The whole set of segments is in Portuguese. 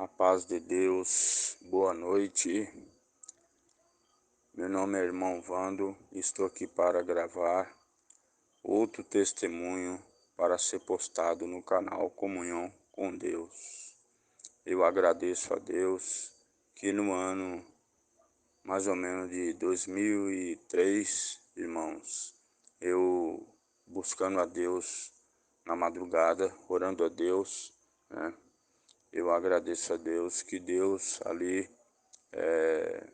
A paz de Deus, boa noite. Meu nome é irmão Vando e estou aqui para gravar outro testemunho para ser postado no canal Comunhão com Deus. Eu agradeço a Deus que no ano mais ou menos de 2003, irmãos, eu buscando a Deus na madrugada, orando a Deus, né? Eu agradeço a Deus que Deus ali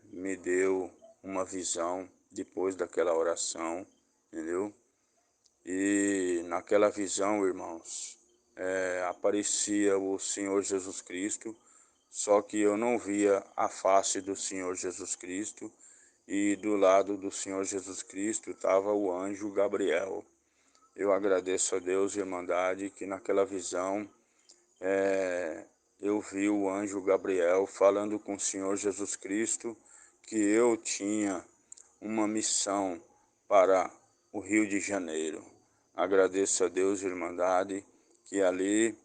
me deu uma visão depois daquela oração, entendeu? E naquela visão, irmãos, aparecia o Senhor Jesus Cristo, só que eu não via a face do Senhor Jesus Cristo, e do lado do Senhor Jesus Cristo estava o anjo Gabriel. Eu agradeço a Deus, Irmandade, que naquela visão eu vi o anjo Gabriel falando com o Senhor Jesus Cristo que eu tinha uma missão para o Rio de Janeiro. Agradeço a Deus, Irmandade, que ali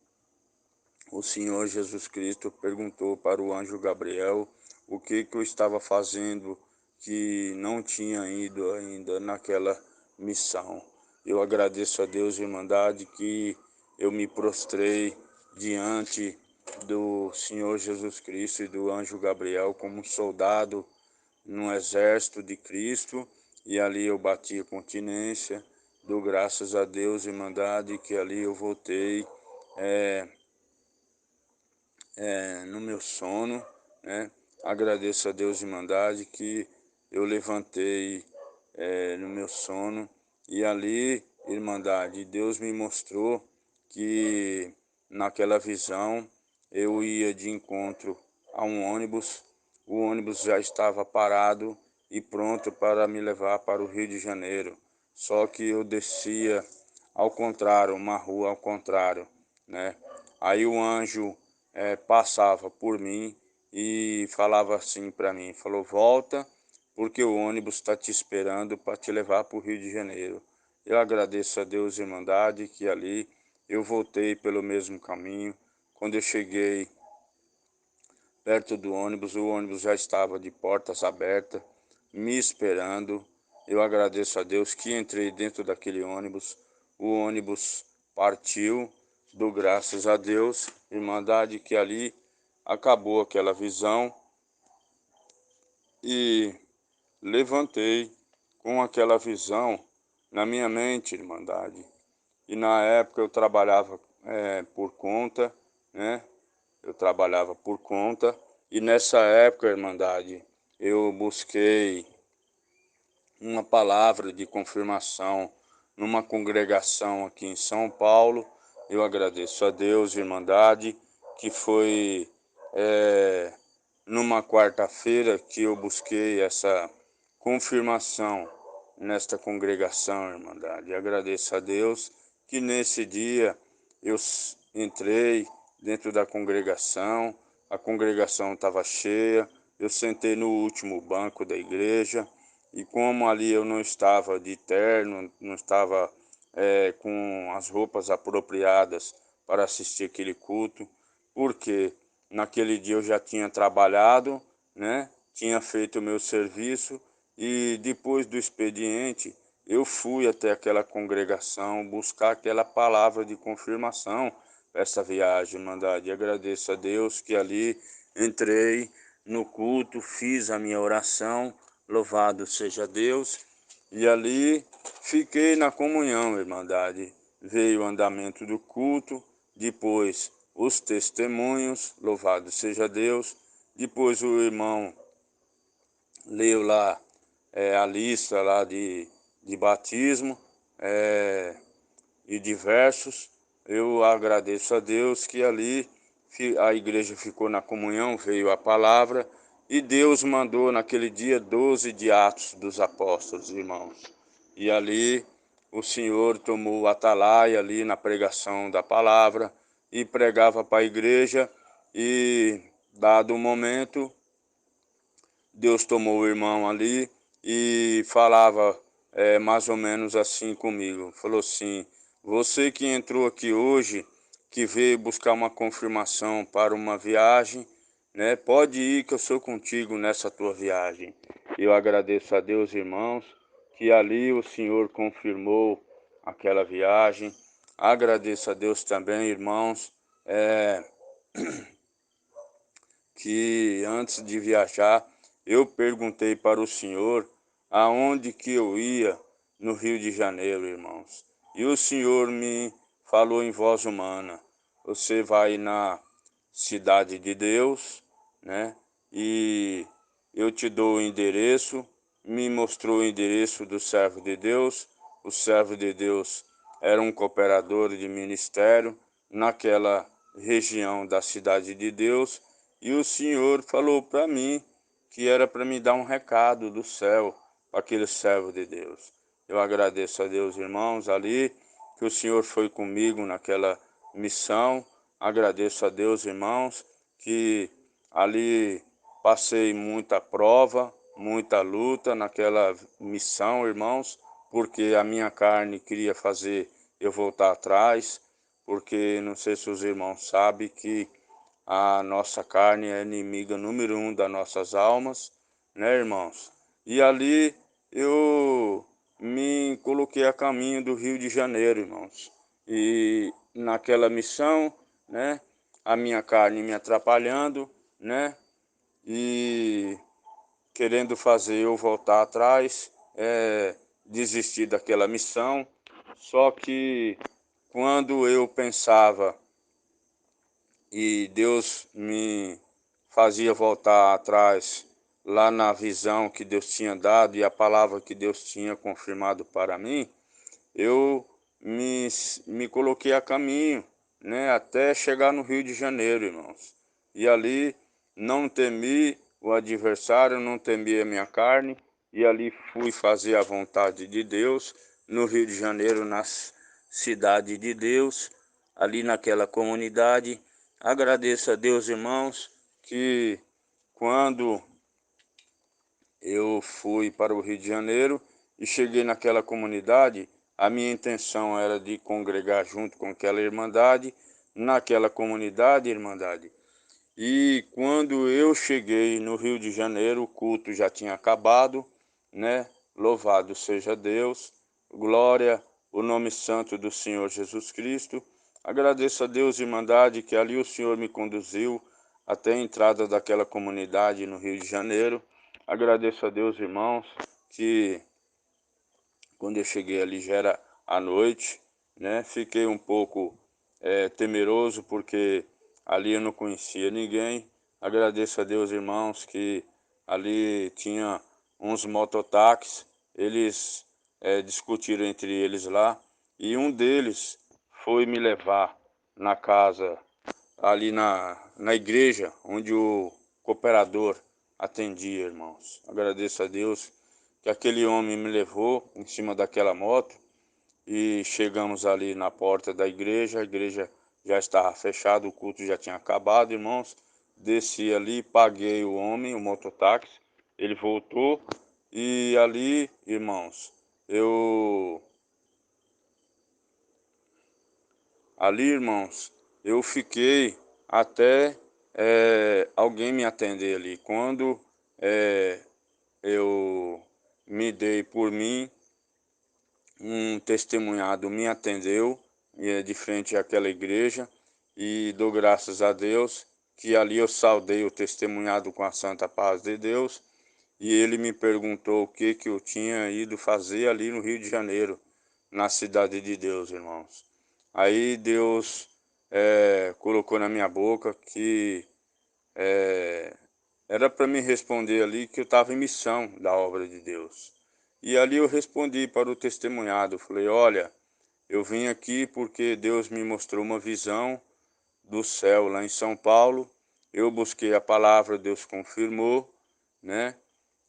o Senhor Jesus Cristo perguntou para o anjo Gabriel o que eu estava fazendo que não tinha ido ainda naquela missão. Eu agradeço a Deus, Irmandade, que eu me prostrei diante do Senhor Jesus Cristo e do anjo Gabriel como um soldado no exército de Cristo, e ali eu bati a continência, dou graças a Deus, Irmandade, que ali eu voltei no meu sono, né? Agradeço a Deus, Irmandade, que eu levantei no meu sono, e ali, Irmandade, Deus me mostrou que naquela visão eu ia de encontro a um ônibus. O ônibus já estava parado e pronto para me levar para o Rio de Janeiro. Só que eu descia ao contrário, uma rua ao contrário, né? Aí o anjo passava por mim e falava assim para mim, falou: volta, porque o ônibus está te esperando para te levar para o Rio de Janeiro. Eu agradeço a Deus, Irmandade, que ali eu voltei pelo mesmo caminho. Quando eu cheguei perto do ônibus, o ônibus já estava de portas abertas, me esperando. Eu agradeço a Deus que entrei dentro daquele ônibus. O ônibus partiu, dou graças a Deus, Irmandade, que ali acabou aquela visão e levantei com aquela visão na minha mente, Irmandade. E na época eu trabalhava por conta, né? Eu trabalhava por conta, e nessa época, Irmandade, eu busquei uma palavra de confirmação numa congregação aqui em São Paulo. Eu agradeço a Deus, Irmandade, que foi numa quarta-feira que eu busquei essa confirmação nesta congregação, Irmandade. E agradeço a Deus que nesse dia eu entrei dentro da congregação, a congregação estava cheia, eu sentei no último banco da igreja, e como ali eu não estava de terno, não estava com as roupas apropriadas para assistir aquele culto, porque naquele dia eu já tinha trabalhado, né? Tinha feito o meu serviço, e depois do expediente eu fui até aquela congregação buscar aquela palavra de confirmação para essa viagem, Irmandade. E agradeço a Deus que ali entrei no culto, fiz a minha oração, louvado seja Deus, e ali fiquei na comunhão, Irmandade. Veio o andamento do culto, depois os testemunhos, louvado seja Deus. Depois o irmão leu lá a lista lá de batismo e diversos. Eu agradeço a Deus que ali a igreja ficou na comunhão, veio a palavra, e Deus mandou naquele dia 12 de Atos dos Apóstolos, irmãos. E ali o Senhor tomou o atalaia ali na pregação da palavra e pregava para a igreja, e dado o momento, Deus tomou o irmão ali e falava mais ou menos assim comigo. Falou assim: você que entrou aqui hoje, que veio buscar uma confirmação para uma viagem, né? Pode ir que eu sou contigo nessa tua viagem. Eu agradeço a Deus, irmãos, que ali o Senhor confirmou aquela viagem. Agradeço a Deus também, irmãos, que antes de viajar, eu perguntei para o Senhor aonde que eu ia no Rio de Janeiro, irmãos. E o Senhor me falou em voz humana: você vai na Cidade de Deus, né? E eu te dou o endereço. Me mostrou o endereço do servo de Deus. O servo de Deus era um cooperador de ministério naquela região da Cidade de Deus. E o Senhor falou para mim que era para me dar um recado do céu para aquele servo de Deus. Eu agradeço a Deus, irmãos, ali que o Senhor foi comigo naquela missão. Agradeço a Deus, irmãos, que ali passei muita prova, muita luta naquela missão, irmãos, porque a minha carne queria fazer eu voltar atrás, porque não sei se os irmãos sabem que a nossa carne é inimiga número 1 das nossas almas, né, irmãos? E ali eu me coloquei a caminho do Rio de Janeiro, irmãos. E naquela missão, né, a minha carne me atrapalhando, né, e querendo fazer eu voltar atrás, desistir daquela missão. Só que quando eu pensava e Deus me fazia voltar atrás lá na visão que Deus tinha dado e a palavra que Deus tinha confirmado para mim, eu me coloquei a caminho, né, até chegar no Rio de Janeiro, irmãos. E ali não temi o adversário, não temi a minha carne, e ali fui fazer a vontade de Deus no Rio de Janeiro, na cidade de Deus, ali naquela comunidade. Agradeço a Deus, irmãos, que quando eu fui para o Rio de Janeiro e cheguei naquela comunidade, a minha intenção era de congregar junto com aquela irmandade, naquela comunidade, irmandade. E quando eu cheguei no Rio de Janeiro, o culto já tinha acabado, né? Louvado seja Deus, glória o nome santo do Senhor Jesus Cristo. Agradeço a Deus, irmandade, que ali o Senhor me conduziu até a entrada daquela comunidade no Rio de Janeiro. Agradeço a Deus, irmãos, que quando eu cheguei ali já era à noite, né? Fiquei um pouco temeroso porque ali eu não conhecia ninguém. Agradeço a Deus, irmãos, que ali tinha uns mototáxis, eles discutiram entre eles lá e um deles foi me levar na casa, ali na igreja onde o cooperador atendia, irmãos. Agradeço a Deus que aquele homem me levou em cima daquela moto e chegamos ali na porta da igreja. A igreja já estava fechada, o culto já tinha acabado, irmãos. Desci ali, paguei o homem, o mototáxi, ele voltou e ali, irmãos, irmãos, eu fiquei até alguém me atender ali. Quando eu me dei por mim, um testemunhado me atendeu de frente àquela igreja e dou graças a Deus que ali eu saudei o testemunhado com a santa paz de Deus e ele me perguntou o que que eu tinha ido fazer ali no Rio de Janeiro, na cidade de Deus, irmãos. Aí Deus colocou na minha boca que era para me responder ali que eu estava em missão da obra de Deus. E ali eu respondi para o testemunhado, falei, olha, eu vim aqui porque Deus me mostrou uma visão do céu lá em São Paulo, eu busquei a palavra, Deus confirmou, né?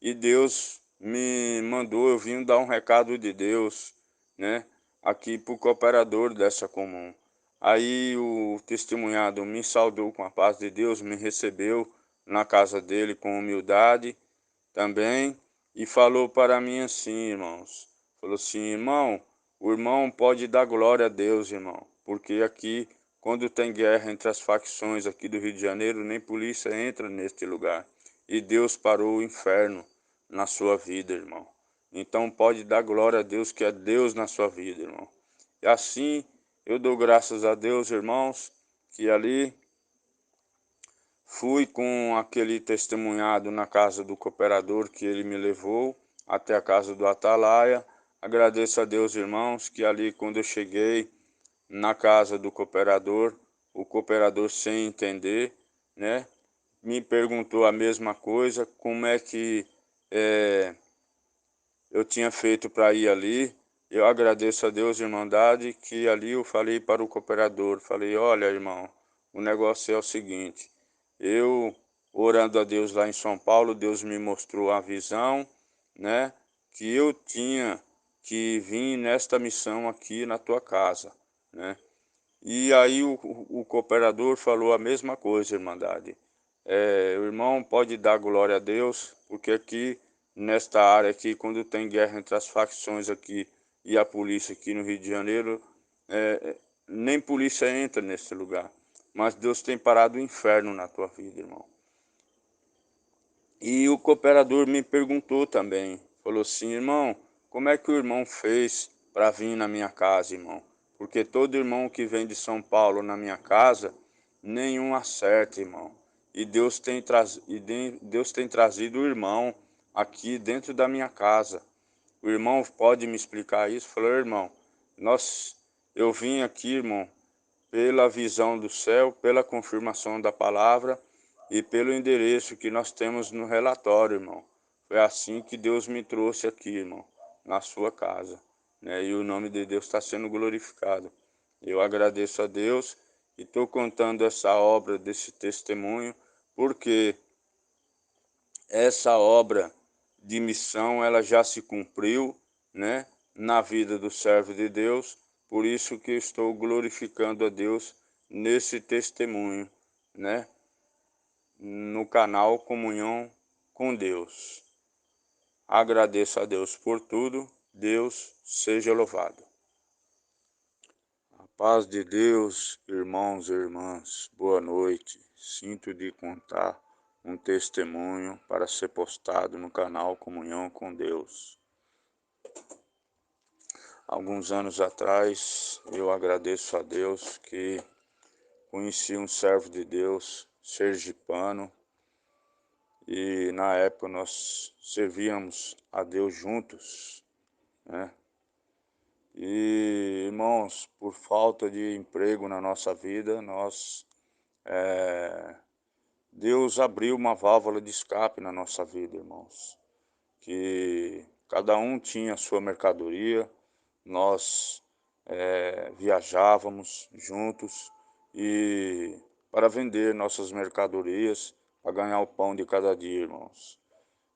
E Deus me mandou, eu vim dar um recado de Deus, né? Aqui para o cooperador dessa comum. Aí o testemunhado me saudou com a paz de Deus, me recebeu na casa dele com humildade também e falou para mim assim, irmãos. Falou assim, irmão, o irmão pode dar glória a Deus, irmão, porque aqui quando tem guerra entre as facções aqui do Rio de Janeiro, nem polícia entra neste lugar. E Deus parou o inferno na sua vida, irmão. Então pode dar glória a Deus, que é Deus na sua vida, irmão. E assim eu dou graças a Deus, irmãos, que ali fui com aquele testemunhado na casa do cooperador que ele me levou até a casa do Atalaia. Agradeço a Deus, irmãos, que ali quando eu cheguei na casa do cooperador, o cooperador sem entender, né, me perguntou a mesma coisa, como é que eu tinha feito para ir ali. Eu agradeço a Deus, irmandade, que ali eu falei para o cooperador, falei, olha, irmão, o negócio é o seguinte, eu orando a Deus lá em São Paulo, Deus me mostrou a visão, né, que eu tinha que vir nesta missão aqui na tua casa, né. E aí o cooperador falou a mesma coisa, irmandade. O irmão pode dar glória a Deus, porque aqui, nesta área aqui, quando tem guerra entre as facções aqui e a polícia aqui no Rio de Janeiro, nem polícia entra nesse lugar. Mas Deus tem parado o inferno na tua vida, irmão. E o cooperador me perguntou também, falou assim, irmão, como é que o irmão fez para vir na minha casa, irmão? Porque todo irmão que vem de São Paulo na minha casa, nenhum acerta, irmão. E Deus tem trazido o irmão aqui dentro da minha casa. O irmão pode me explicar isso? Falou, irmão, eu vim aqui, irmão, pela visão do céu, pela confirmação da palavra e pelo endereço que nós temos no relatório, irmão. Foi assim que Deus me trouxe aqui, irmão, na sua casa, né? E o nome de Deus está sendo glorificado. Eu agradeço a Deus e estou contando essa obra desse testemunho, porque essa obra de missão ela já se cumpriu, né, na vida do servo de Deus. Por isso que eu estou glorificando a Deus nesse testemunho, né, no canal Comunhão com Deus. Agradeço a Deus por tudo. Deus seja louvado. A paz de Deus, irmãos e irmãs, boa noite. Sinto de contar um testemunho para ser postado no canal Comunhão com Deus. Alguns anos atrás, eu agradeço a Deus que conheci um servo de Deus, sergipano, e na época nós servíamos a Deus juntos, né? E, irmãos, por falta de emprego na nossa vida, Deus abriu uma válvula de escape na nossa vida, irmãos. Que cada um tinha a sua mercadoria, nós viajávamos juntos e para vender nossas mercadorias, para ganhar o pão de cada dia, irmãos.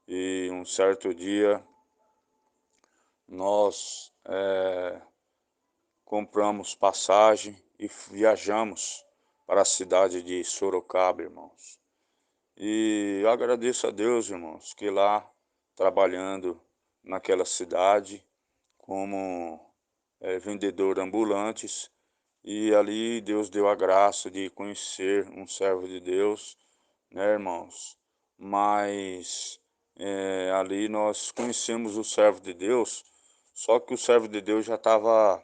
E um certo dia nós compramos passagem e viajamos para a cidade de Sorocaba, irmãos. E eu agradeço a Deus, irmãos, que lá, trabalhando naquela cidade, como vendedor ambulantes, e ali Deus deu a graça de conhecer um servo de Deus, né, irmãos? Mas ali nós conhecemos o servo de Deus, só que o servo de Deus já estava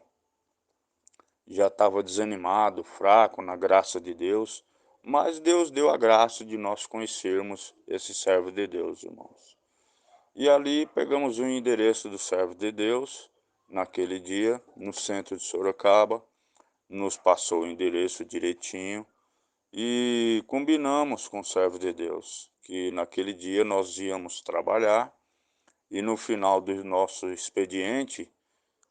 desanimado, fraco na graça de Deus, mas Deus deu a graça de nós conhecermos esse servo de Deus, irmãos. E ali pegamos o endereço do servo de Deus, naquele dia, no centro de Sorocaba, nos passou o endereço direitinho e combinamos com o servo de Deus que naquele dia nós íamos trabalhar e no final do nosso expediente,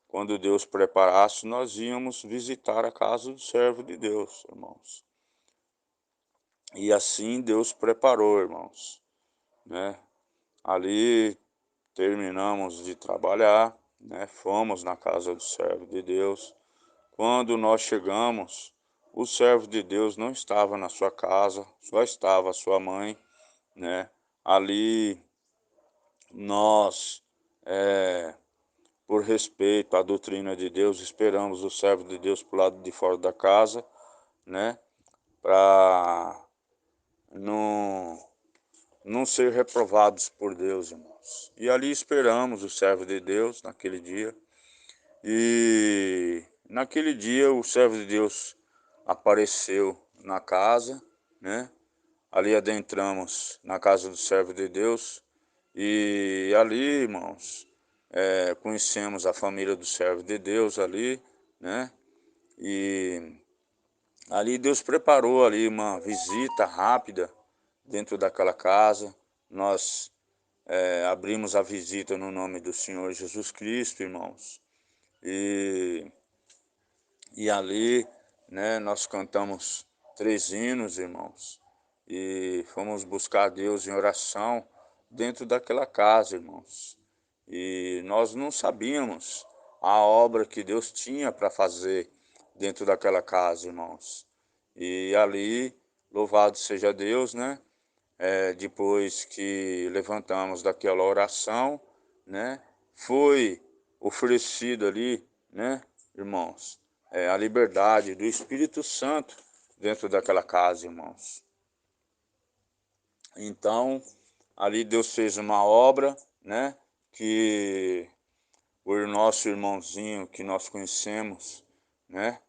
quando Deus preparasse, nós íamos visitar a casa do servo de Deus, irmãos. E assim Deus preparou, irmãos, né? Ali terminamos de trabalhar, né? Fomos na casa do servo de Deus. Quando nós chegamos, o servo de Deus não estava na sua casa, só estava a sua mãe, né? Ali nós, por respeito à doutrina de Deus, esperamos o servo de Deus para o lado de fora da casa, né? Para não ser reprovados por Deus, irmãos. E ali esperamos o servo de Deus naquele dia. E naquele dia o servo de Deus apareceu na casa, né? Ali adentramos na casa do servo de Deus e ali, irmãos, conhecemos a família do servo de Deus ali, né? E ali Deus preparou ali uma visita rápida dentro daquela casa. Nós abrimos a visita no nome do Senhor Jesus Cristo, irmãos. E, e ali, né, nós cantamos 3 hinos, irmãos. E fomos buscar a Deus em oração dentro daquela casa, irmãos. E nós não sabíamos a obra que Deus tinha para fazer dentro daquela casa, irmãos. E ali, louvado seja Deus, né? Depois que levantamos daquela oração, né? Foi oferecido ali, né, irmãos, a liberdade do Espírito Santo dentro daquela casa, irmãos. Então, ali Deus fez uma obra, né, que o nosso irmãozinho que nós conhecemos, né,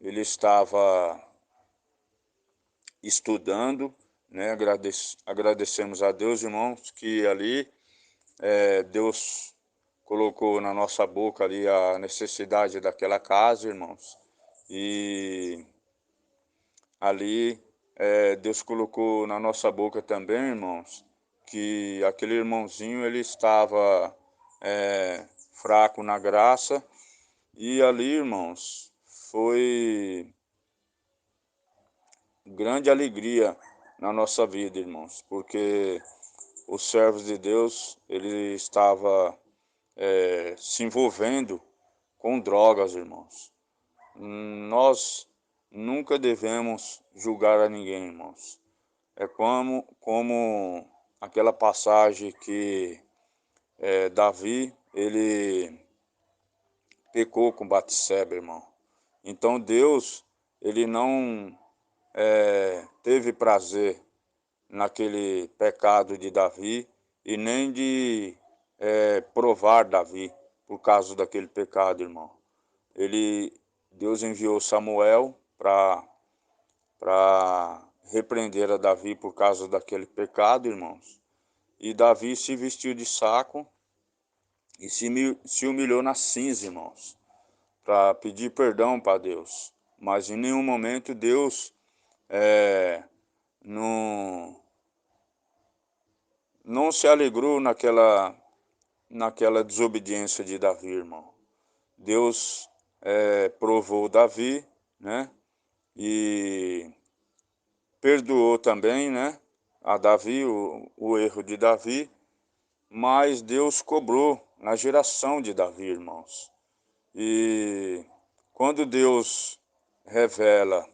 ele estava estudando, né, agradecemos a Deus, irmãos, que ali Deus colocou na nossa boca ali a necessidade daquela casa, irmãos, e ali Deus colocou na nossa boca também, irmãos, que aquele irmãozinho ele estava fraco na graça e ali, irmãos, foi grande alegria na nossa vida, irmãos, porque os servos de Deus ele estava se envolvendo com drogas, irmãos. Nós nunca devemos julgar a ninguém, irmãos. É como aquela passagem que Davi, ele pecou com Batseba, irmão. Então Deus, ele não teve prazer naquele pecado de Davi e nem de provar Davi por causa daquele pecado, irmão. Deus enviou Samuel para repreender a Davi por causa daquele pecado, irmãos. E Davi se vestiu de saco e se humilhou na cinza, irmãos, para pedir perdão para Deus. Mas em nenhum momento Deus não, não se alegrou naquela desobediência de Davi, irmão. Deus provou Davi, né? E perdoou também, né? A Davi, o erro de Davi, mas Deus cobrou na geração de Davi, irmãos. E quando Deus revela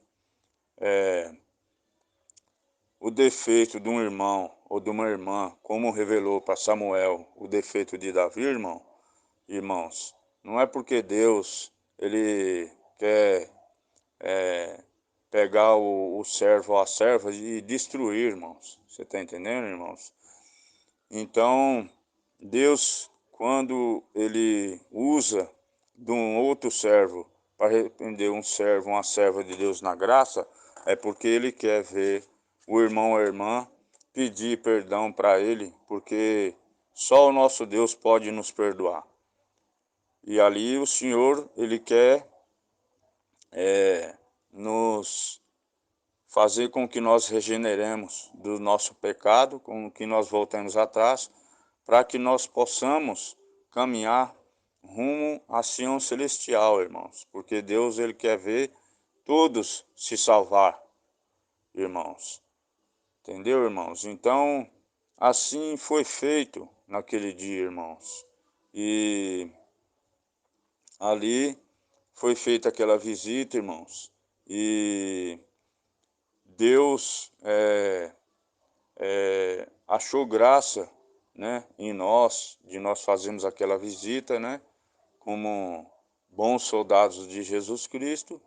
o defeito de um irmão ou de uma irmã, como revelou para Samuel o defeito de Davi, irmãos, não é porque Deus ele quer pegar o servo ou a serva e destruir, irmãos. Você está entendendo, irmãos? Então, Deus, quando ele usa de um outro servo para repreender um servo, uma serva de Deus na graça, é porque ele quer ver o irmão ou a irmã pedir perdão para ele, porque só o nosso Deus pode nos perdoar. E ali o Senhor, ele quer nos fazer com que nós regeneremos do nosso pecado, com que nós voltemos atrás, para que nós possamos caminhar rumo à Sião celestial, irmãos. Porque Deus ele quer ver todos se salvar, irmãos. Entendeu, irmãos? Então, assim foi feito naquele dia, irmãos. E ali foi feita aquela visita, irmãos. E Deus achou graça, né, em nós, de nós fazermos aquela visita, né, como bons soldados de Jesus Cristo,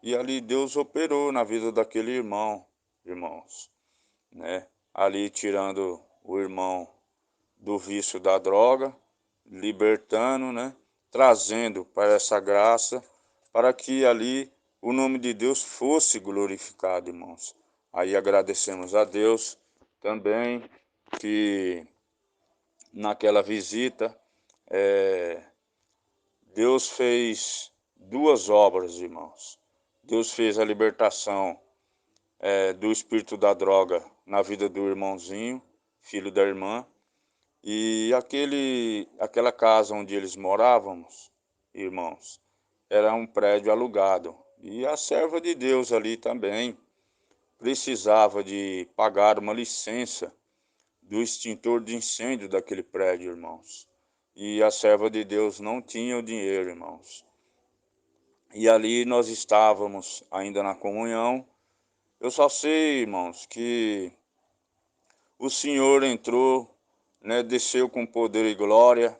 E ali Deus operou na vida daquele irmão, irmãos, né? Ali tirando o irmão do vício da droga, libertando, né? Trazendo para essa graça, para que ali o nome de Deus fosse glorificado, irmãos. Aí agradecemos a Deus também que naquela visita Deus fez duas obras, irmãos. Deus fez a libertação do espírito da droga na vida do irmãozinho, filho da irmã, e aquela casa onde eles morávamos, irmãos, era um prédio alugado. E a serva de Deus ali também precisava de pagar uma licença do extintor de incêndio daquele prédio, irmãos. E a serva de Deus não tinha o dinheiro, irmãos. E ali nós estávamos ainda na comunhão. Eu só sei, irmãos, que o Senhor entrou, né, desceu com poder e glória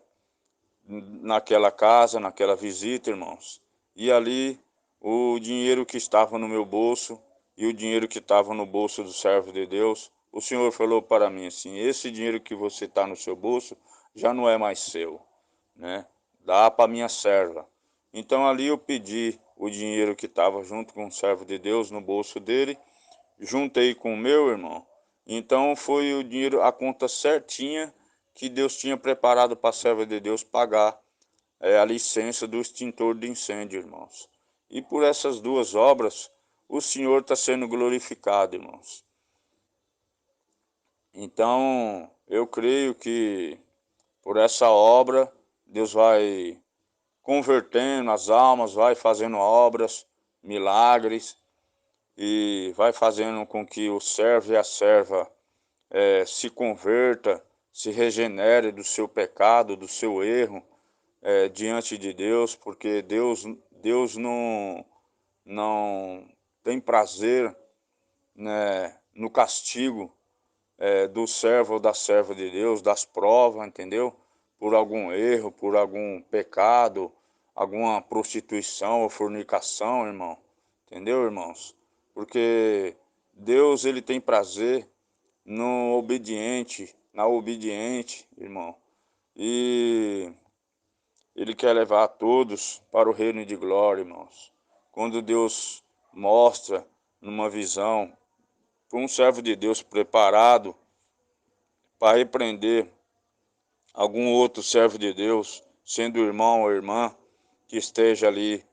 naquela casa, naquela visita, irmãos. E ali o dinheiro que estava no meu bolso e o dinheiro que estava no bolso do servo de Deus, o Senhor falou para mim assim: esse dinheiro que você está no seu bolso já não é mais seu, né? Dá para minha serva. Então ali eu pedi o dinheiro que estava junto com o servo de Deus no bolso dele, juntei com o meu irmão. Então foi o dinheiro, a conta certinha que Deus tinha preparado para a serva de Deus pagar a licença do extintor de incêndio, irmãos. E por essas duas obras, o Senhor está sendo glorificado, irmãos. Então, eu creio que por essa obra, Deus vai convertendo as almas, vai fazendo obras, milagres, e vai fazendo com que o servo e a serva se converta, se regenere do seu pecado, do seu erro, diante de Deus, porque Deus não tem prazer, né, no castigo do servo ou da serva de Deus, das provas, entendeu? Por algum erro, por algum pecado, alguma prostituição ou fornicação, irmão. Entendeu, irmãos? Porque Deus, ele tem prazer no obediente, na obediente, irmão. E ele quer levar todos para o reino de glória, irmãos. Quando Deus mostra numa visão para um servo de Deus preparado para repreender algum outro servo de Deus, sendo irmão ou irmã, que esteja ali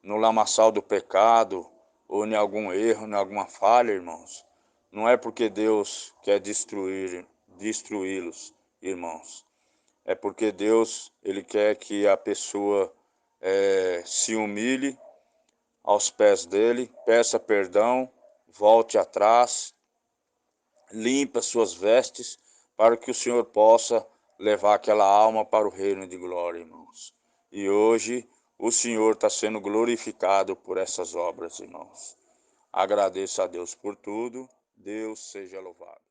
no lamaçal do pecado, ou em algum erro, em alguma falha, irmãos. Não é porque Deus quer destruí-los, irmãos. É porque Deus, ele quer que a pessoa se humilhe aos pés dele, peça perdão, volte atrás, limpe as suas vestes, para que o Senhor possa levar aquela alma para o reino de glória, irmãos. E hoje o Senhor está sendo glorificado por essas obras, irmãos. Agradeço a Deus por tudo. Deus seja louvado.